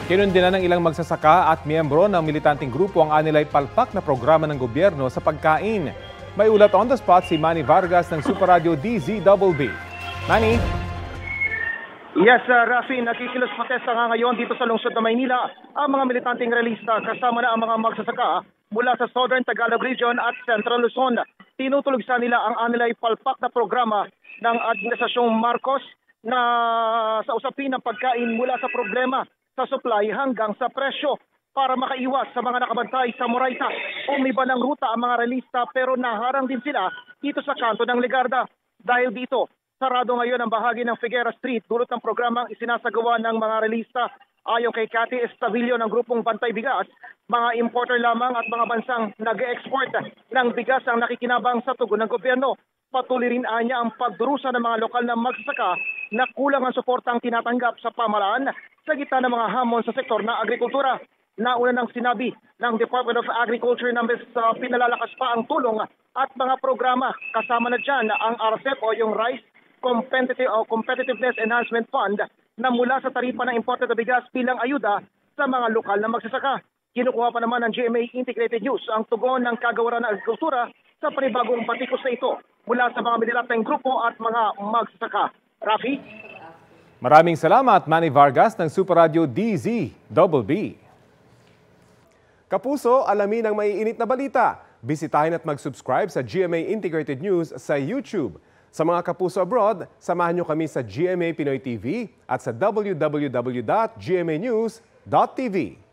Kinundina ng ilang magsasaka at miyembro ng militanteng grupo ang anilay palpak na programa ng gobyerno sa pagkain. May ulat on the spot si Manny Vargas ng Super Radio DZBB. Manny? Yes, Rafi, nakikilos protesta nga ngayon dito sa lungsod ng Maynila ang mga militanteng realista kasama na ang mga magsasaka mula sa Southern Tagalog Region at Central Luzon. Tinutulog sa nila ang anilay palpak na programa ng Administrasyong Marcos na sa usapin ng pagkain mula sa problema sa supply hanggang sa presyo para makaiwas sa mga nakabantay sa Moraita. Umiba ng ruta ang mga realista pero naharang din sila dito sa kanto ng Legarda. Dahil dito, sarado ngayon ang bahagi ng Figuera Street dulot ng programang isinasagawa ng mga realista. Ayon kay Cathy Estavillo ng grupong Bantay Bigas, mga importer lamang at mga bansang nag-export ng bigas ang nakikinabang sa tugon ng gobyerno. Patuloy rin anya ang pagdurusa ng mga lokal na magsasaka na kulang ang suportang tinatanggap sa pamahalaan sa gitna ng mga hamon sa sektor ng agrikultura. Nauna nang sinabi ng Department of Agriculture na pinalalakas pa ang tulong at mga programa kasama na dyan ang RCEP o yung Rice Competitiveness Enhancement Fund na mula sa taripa ng imported na bigas bilang ayuda sa mga lokal na magsasaka. Kinukuha pa naman ng GMA Integrated News ang tugon ng kagawaran ng agrikultura sa panibagong batikos na ito mula sa mga mililateng grupo at mga magsasaka. Rafi? Maraming salamat, Manny Vargas ng Super Radio DZBB. Kapuso, alamin ang maiinit na balita. Bisitahin at mag-subscribe sa GMA Integrated News sa YouTube. Sa mga kapuso abroad, samahan nyo kami sa GMA Pinoy TV at sa www.gmanews.tv.